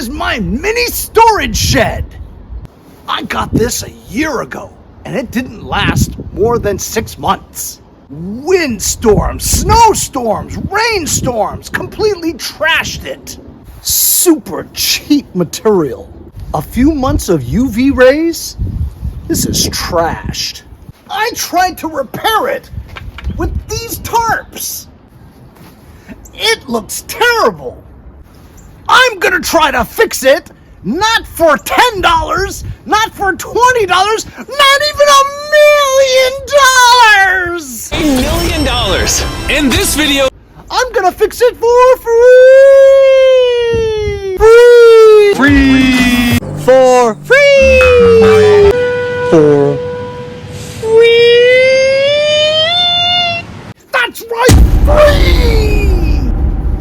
is my mini storage shed. I got this a year ago, and it didn't last more than 6 months. Windstorms, snowstorms, rainstorms completely trashed it. Super cheap material. A few months of UV rays? This is trashed. I tried to repair it with these tarps. It looks terrible. I'm gonna try to fix it, not for $10, not for $20, not even $1 million! $1 million! In this video, I'm gonna fix it for free! free! For free! For free! That's right, free!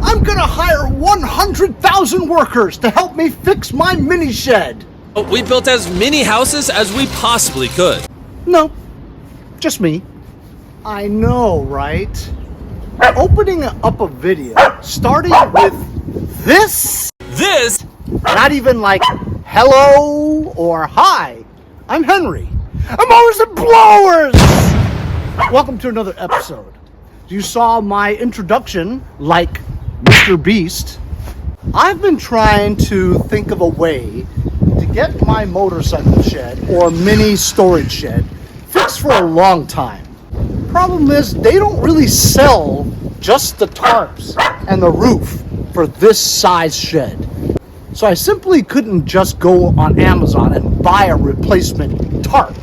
I'm gonna hire 100,000 workers to help me fix my mini shed. We built as many houses as we possibly could. No, just me. I know, right? Opening up a video, starting with this? This? Not even like hello or hi. I'm Henry. I'm always the blowers! Welcome to another episode. You saw my introduction, like MrBeast. I've been trying to think of a way to get my motorcycle shed or mini storage shed fixed for a long time. Problem is, they don't really sell just the tarps and the roof for this size shed. So I simply couldn't just go on Amazon and buy a replacement tarp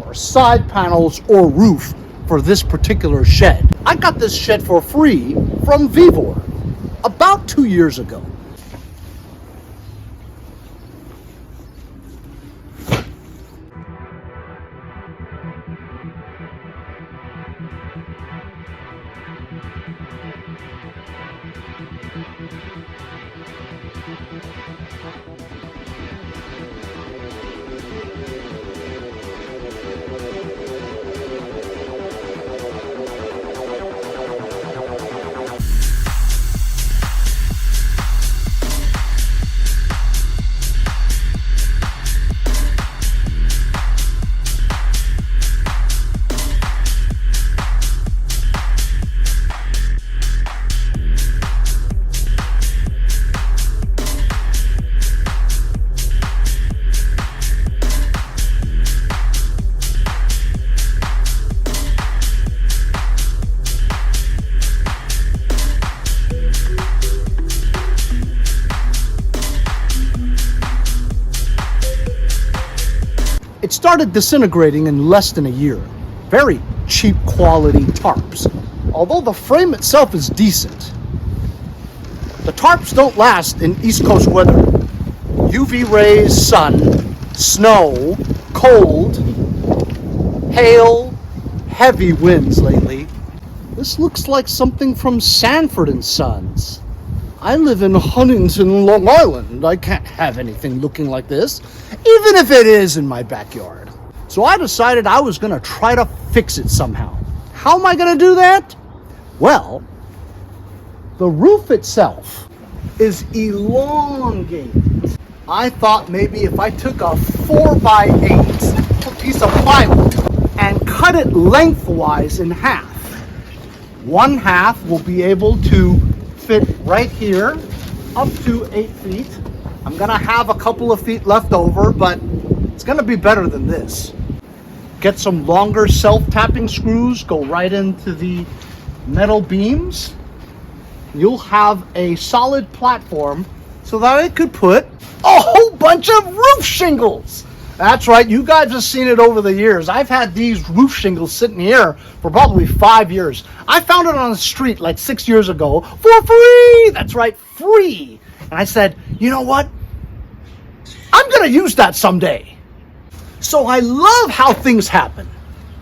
or side panels or roof for this particular shed. I got this shed for free from VEVOR about 2 years ago. It started disintegrating in less than a year. Very cheap quality tarps. Although the frame itself is decent, the tarps don't last in East Coast weather. UV rays, sun, snow, cold, hail, heavy winds lately. This looks like something from Sanford and Sons. I live in Huntington, Long Island. I can't have anything looking like this, even if it is in my backyard. So I decided I was gonna try to fix it somehow. How am I gonna do that? Well, the roof itself is elongated. I thought maybe if I took a 4x8 piece of plywood and cut it lengthwise in half, one half will be able to fit right here up to 8 feet. I'm gonna have a couple of feet left over, but it's gonna be better than this. Get some longer self-tapping screws, go right into the metal beams. You'll have a solid platform so that I could put a whole bunch of roof shingles. That's right, you guys have seen it over the years. I've had these roof shingles sitting here for probably 5 years. I found it on the street like 6 years ago for free. That's right, free. And I said, you know what? I'm gonna use that someday. So I love how things happen.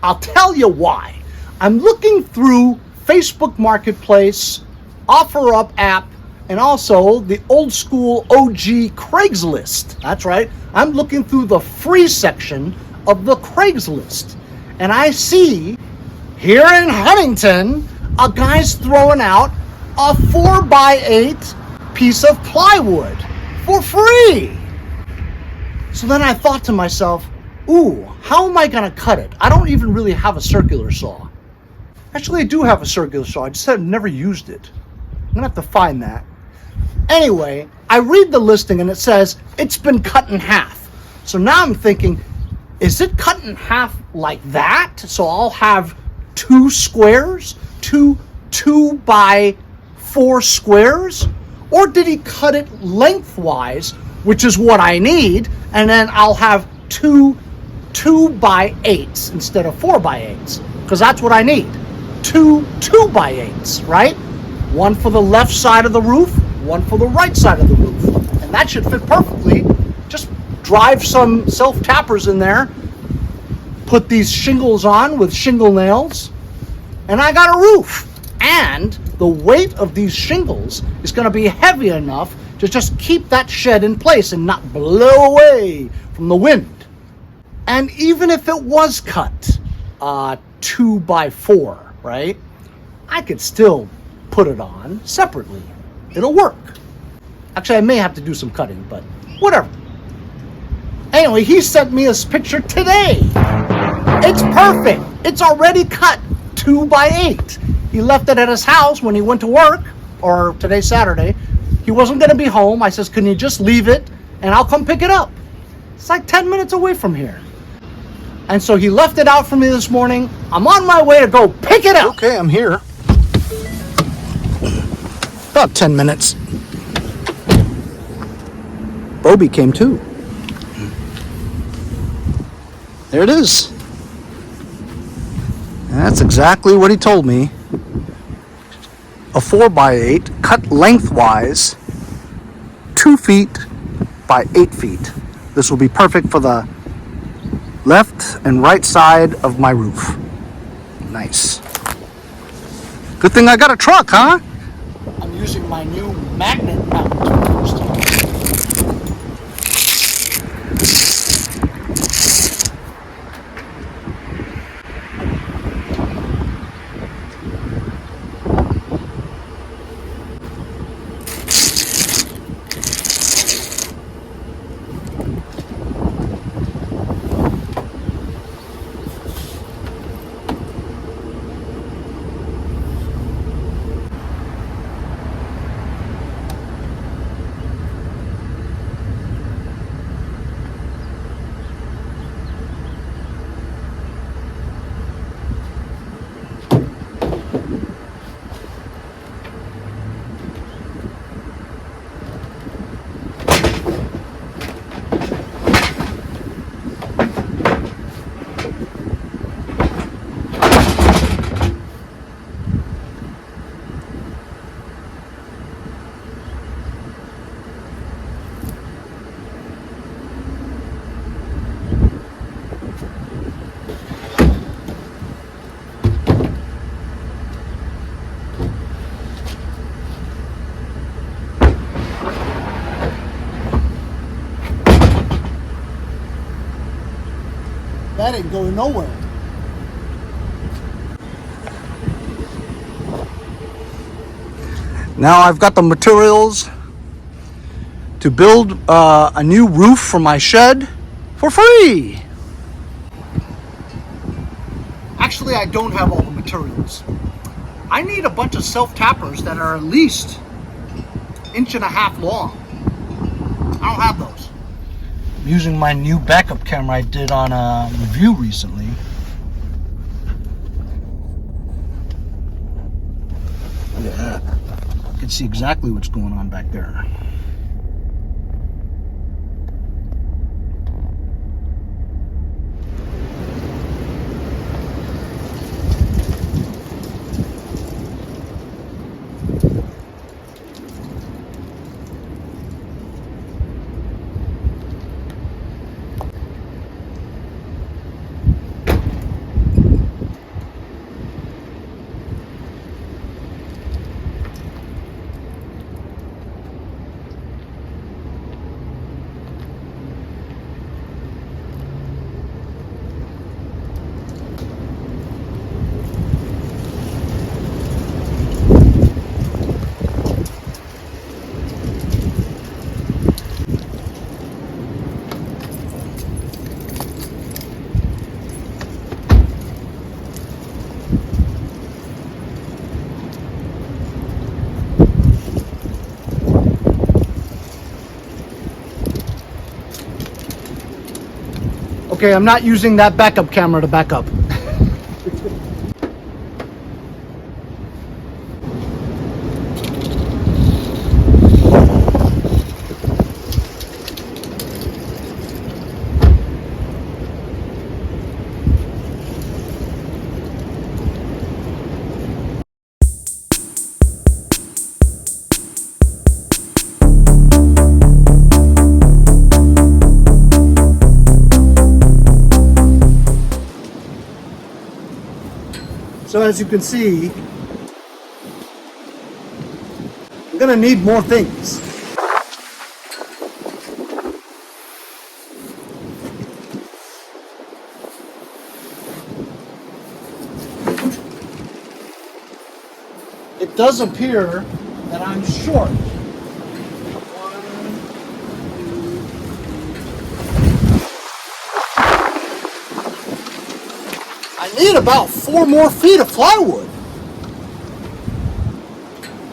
I'll tell you why. I'm looking through Facebook Marketplace, OfferUp app, and also the old school OG Craigslist. That's right. I'm looking through the free section of the Craigslist. And I see here in Huntington, a guy's throwing out a 4x8 piece of plywood for free. So then I thought to myself, ooh, how am I gonna cut it? I don't even really have a circular saw. Actually, I do have a circular saw, I just have never used it. I'm gonna have to find that. Anyway, I read the listing and it says it's been cut in half. So now I'm thinking, is it cut in half like that? So I'll have two squares, two 2x4 squares? Or did he cut it lengthwise, which is what I need, and then I'll have two 2x8s instead of 4x8s, because that's what I need. Two 2x8s, right? One for the left side of the roof, one for the right side of the roof. And that should fit perfectly. Just drive some self-tappers in there, put these shingles on with shingle nails, and I got a roof. And the weight of these shingles is going to be heavy enough to just keep that shed in place and not blow away from the wind. And even if it was cut 2x4, right, I could still put it on separately. It'll work. Actually, I may have to do some cutting, but whatever. Anyway, he sent me this picture today. It's perfect. It's already cut 2x8. He left it at his house when he went to work, or today's Saturday. He wasn't going to be home. I says, can you just leave it and I'll come pick it up? It's like 10 minutes away from here. And so he left it out for me this morning. I'm on my way to go pick it up. Okay, I'm here. About 10 minutes. Bobby came too. There it is. And that's exactly what he told me. A 4x8 cut lengthwise, 2 feet by 8 feet. This will be perfect for the left and right side of my roof. Nice. Good thing I got a truck, huh? I'm using my new magnet mount first time. That ain't going nowhere. Now I've got the materials to build a new roof for my shed for free. Actually, I don't have all the materials. I need a bunch of self-tappers that are at least 1.5 inches long. I don't have those. I'm using my new backup camera I did on a review recently. Look at that. You can see exactly what's going on back there. Okay, I'm not using that backup camera to back up. So as you can see, I'm gonna need more things. It does appear that I'm short. I need about 4 more feet of plywood.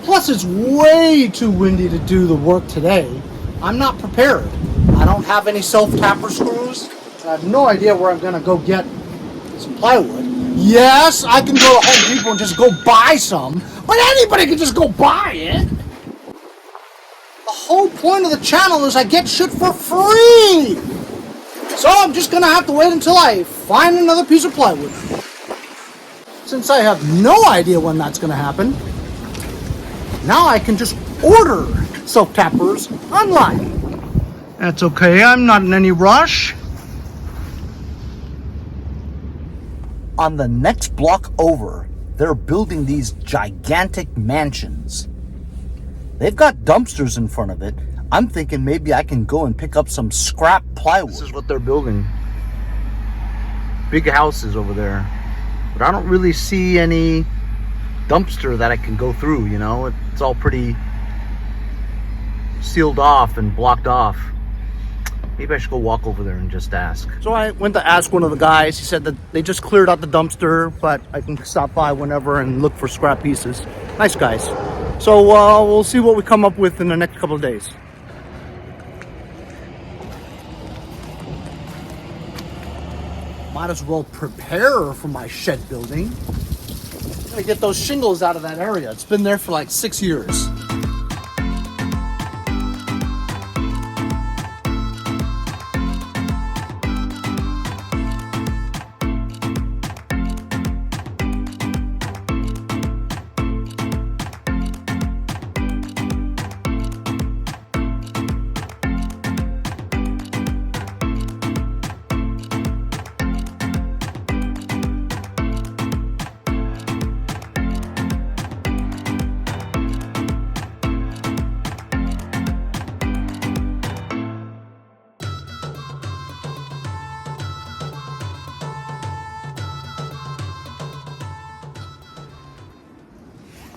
Plus, it's way too windy to do the work today. I'm not prepared. I don't have any self-tapper screws. I have no idea where I'm gonna go get some plywood. Yes, I can go to Home Depot and just go buy some, but anybody can just go buy it. The whole point of the channel is I get shit for free. So I'm just gonna have to wait until I find another piece of plywood. Since I have no idea when that's gonna happen, now I can just order self-tappers online. That's okay, I'm not in any rush. On the next block over, they're building these gigantic mansions. They've got dumpsters in front of it. I'm thinking maybe I can go and pick up some scrap plywood. This is what they're building. Big houses over there. But I don't really see any dumpster that I can go through, you know? It's all pretty sealed off and blocked off. Maybe I should go walk over there and just ask. So I went to ask one of the guys. He said that they just cleared out the dumpster, but I can stop by whenever and look for scrap pieces. Nice guys. So we'll see what we come up with in the next couple of days. Might as well prepare for my shed building. I'm gonna get those shingles out of that area. It's been there for like 6 years.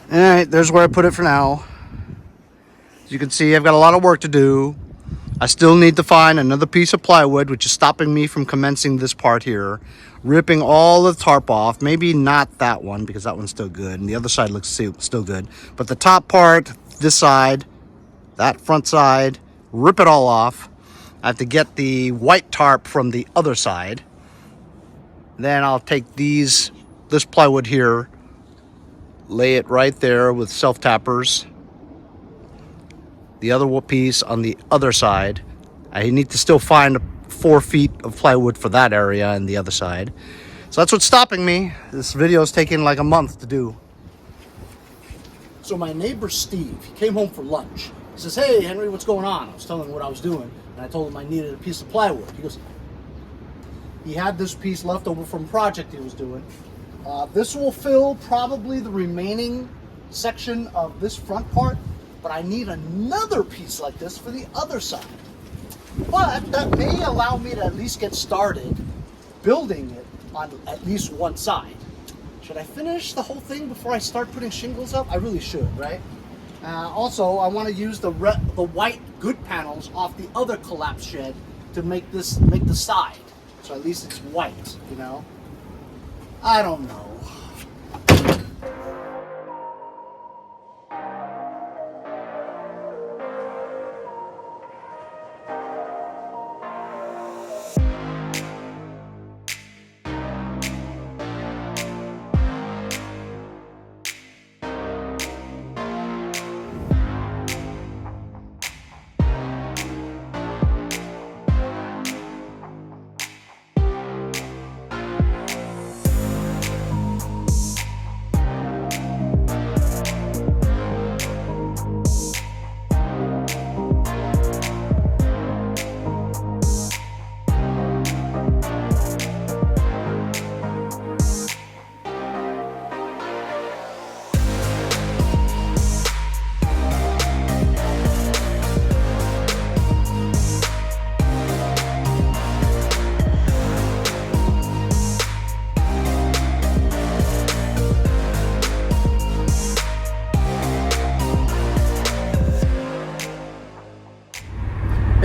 All right, there's where I put it for now. As you can see, I've got a lot of work to do. I still need to find another piece of plywood, which is stopping me from commencing this part here. Ripping all the tarp off. Maybe not that one, because that one's still good. And the other side looks still good. But the top part, this side, that front side, rip it all off. I have to get the white tarp from the other side. Then I'll take this plywood here, lay it right there with self-tappers. The other piece on the other side. I need to still find 4 feet of plywood for that area and the other side. So that's what's stopping me. This video is taking like a month to do. So my neighbor Steve, he came home for lunch. He says, "Hey Henry, what's going on?" I was telling him what I was doing, and I told him I needed a piece of plywood. He goes, he had this piece left over from a project he was doing. This will fill probably the remaining section of this front part, but I need another piece like this for the other side. But that may allow me to at least get started building it on at least one side. Should I finish the whole thing before I start putting shingles up? I really should, right? Also, I want to use the white good panels off the other collapsed shed to make the side, so at least it's white, you know? I don't know.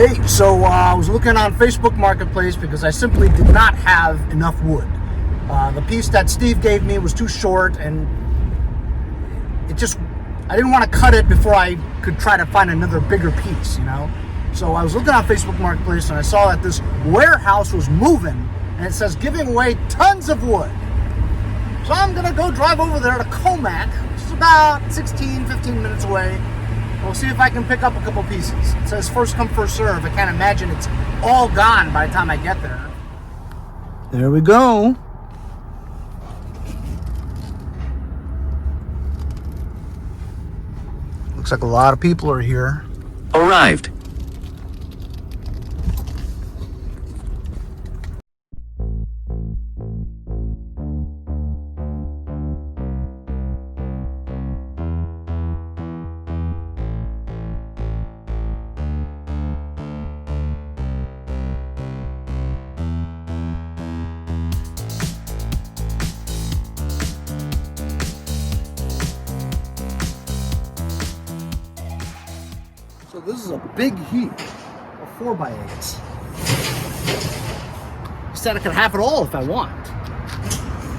Hey, so I was looking on Facebook Marketplace because I simply did not have enough wood. The piece that Steve gave me was too short, and I didn't want to cut it before I could try to find another bigger piece, you know? So I was looking on Facebook Marketplace and I saw that this warehouse was moving, and it says giving away tons of wood. So I'm gonna go drive over there to Comac, which is about 15 minutes away. We'll see if I can pick up a couple pieces. It says first come, first serve. I can't imagine it's all gone by the time I get there. There we go. Looks like a lot of people are here. Arrived. So this is a big heap of 4x8s. He said I could have it all if I want.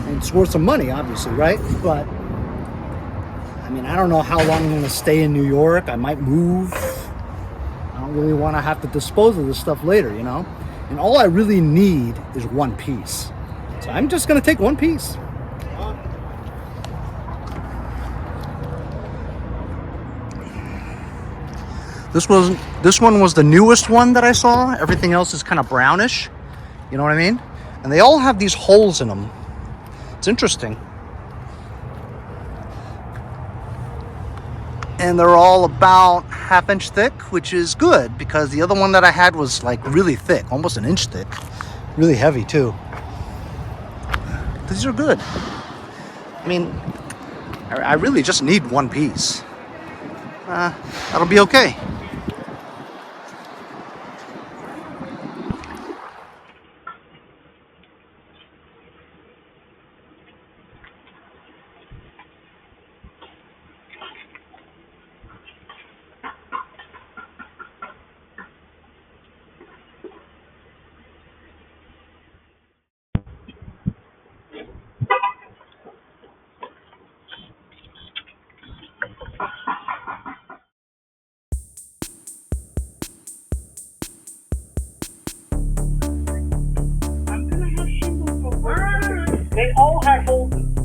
And it's worth some money, obviously, right? But, I mean, I don't know how long I'm going to stay in New York. I might move. I don't really want to have to dispose of this stuff later, you know? And all I really need is one piece. So I'm just going to take one piece. This one was the newest one that I saw. Everything else is kind of brownish. You know what I mean? And they all have these holes in them. It's interesting. And they're all about 1/2 inch thick, which is good because the other one that I had was like really thick, almost 1 inch thick. Really heavy too. These are good. I mean, I really just need one piece. That'll be okay. They all have holes in them.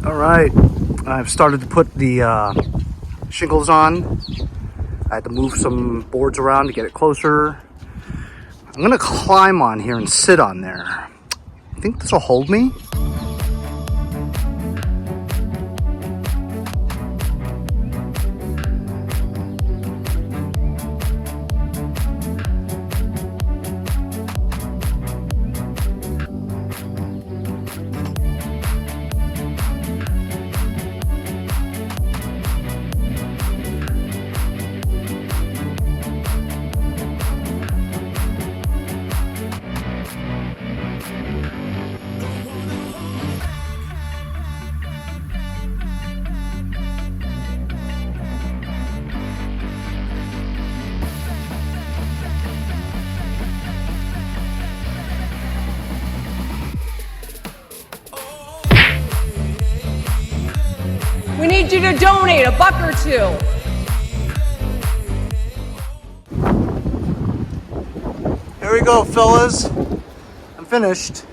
All right, I've started to put the shingles on. I had to move some boards around to get it closer. I'm gonna climb on here and sit on there. I think this will hold me. We need you to donate $1 or $2. There we go, fellas. I'm finished.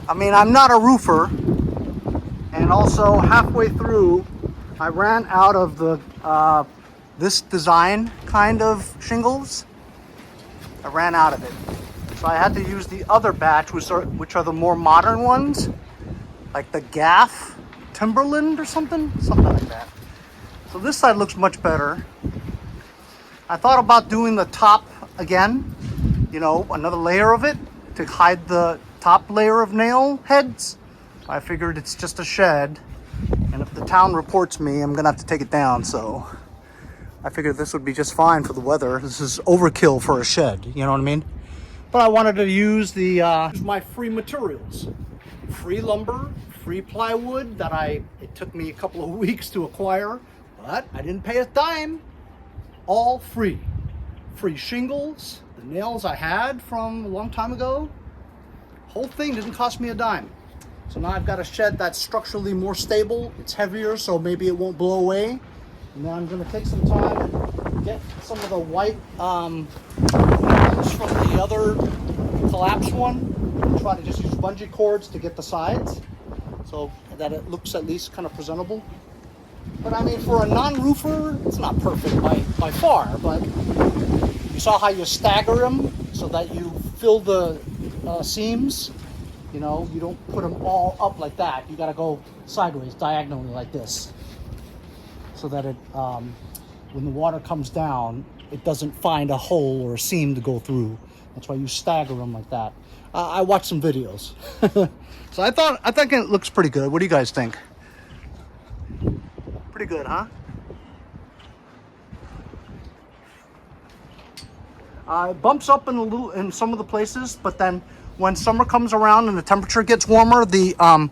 I mean, I'm not a roofer. And also, halfway through, I ran out of the this design kind of shingles. I ran out of it. So I had to use the other batch, which are the more modern ones. Like the Gaff Timberland or something like that. So this side looks much better. I thought about doing the top again, you know, another layer of it to hide the top layer of nail heads. I figured it's just a shed, and if the town reports me, I'm gonna have to take it down. So I figured this would be just fine for the weather. This is overkill for a shed, you know what I mean? But I wanted to use my free materials, free lumber, free plywood that it took me a couple of weeks to acquire, but I didn't pay a dime. All free. Free shingles, the nails I had from a long time ago. Whole thing didn't cost me a dime. So now I've got a shed that's structurally more stable. It's heavier, so maybe it won't blow away. And then I'm gonna take some time and get some of the white panels from the other collapsed one. And try to just use bungee cords to get the sides so that it looks at least kind of presentable. But I mean, for a non-roofer, it's not perfect by far, but you saw how you stagger them so that you fill the seams. You know, you don't put them all up like that. You gotta go sideways, diagonally like this, so that it, when the water comes down, it doesn't find a hole or a seam to go through. That's why you stagger them like that. I watched some videos. So I think it looks pretty good. What do you guys think? Pretty good, huh? It bumps up in some of the places, but then when summer comes around and the temperature gets warmer, on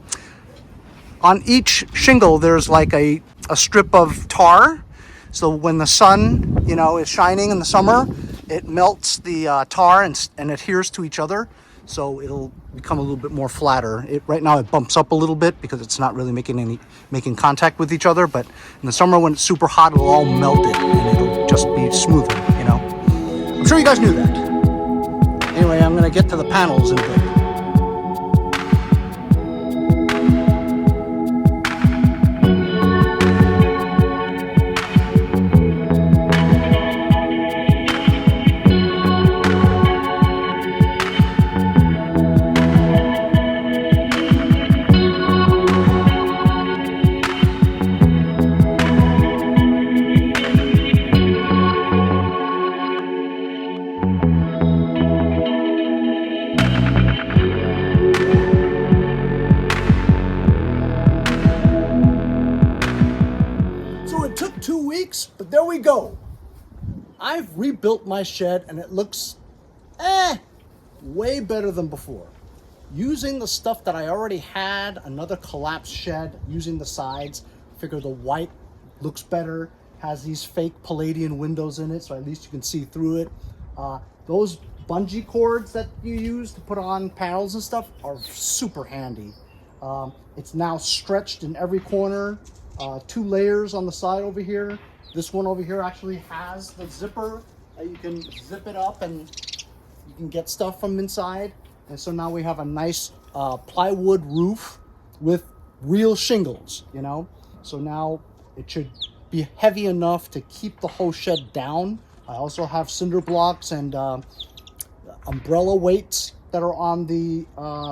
each shingle there's like a strip of tar. So when the sun, you know, is shining in the summer, it melts the tar and adheres to each other. So it'll become a little bit more flatter. Right now it bumps up a little bit because it's not really making contact with each other. But in the summer when it's super hot, it'll all melt it and it'll just be smoother, you know. I'm sure you guys knew that. Anyway, I'm gonna get to the panels in a bit. But there we go. I've rebuilt my shed and it looks way better than before. Using the stuff that I already had, another collapsed shed, using the sides, figure the white looks better, has these fake Palladian windows in it, so at least you can see through it. Those bungee cords that you use to put on panels and stuff are super handy. It's now stretched in every corner. 2 layers on the side over here. This one over here actually has the zipper that you can zip it up and you can get stuff from inside. And so now we have a nice plywood roof with real shingles, you know? So now it should be heavy enough to keep the whole shed down. I also have cinder blocks and umbrella weights that are on the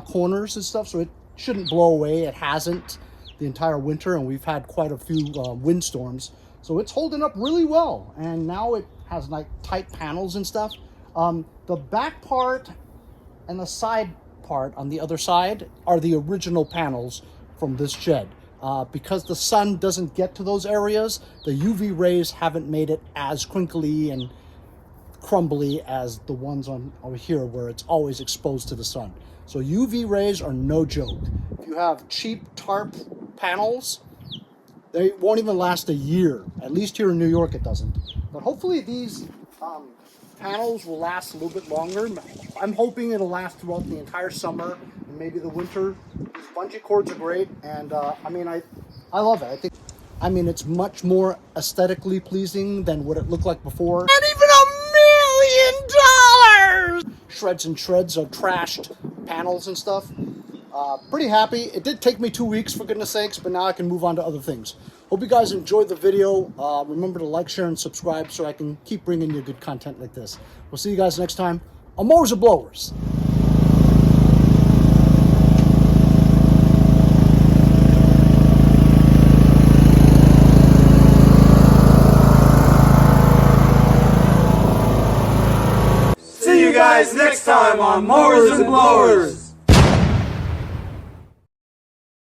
corners and stuff, so it shouldn't blow away. It hasn't the entire winter, and we've had quite a few windstorms. So it's holding up really well, and now it has like tight panels and stuff. The back part and the side part on the other side are the original panels from this shed. Because the sun doesn't get to those areas, the UV rays haven't made it as crinkly and crumbly as the ones on over here where it's always exposed to the sun. So UV rays are no joke. If you have cheap tarp panels, they won't even last a year. At least here in New York it doesn't. But hopefully these panels will last a little bit longer. I'm hoping it'll last throughout the entire summer and maybe the winter. These bungee cords are great, and I mean, I love it. I mean, it's much more aesthetically pleasing than what it looked like before. Not even $1 million! shreds and shreds of trashed panels and stuff. Pretty happy. It did take me 2 weeks, for goodness sakes, but now I can move on to other things. Hope you guys enjoyed the video. Remember to like, share, and subscribe so I can keep bringing you good content like this. We'll see you guys next time on Mowers or Blowers. See you guys next time on Mowers and Blowers.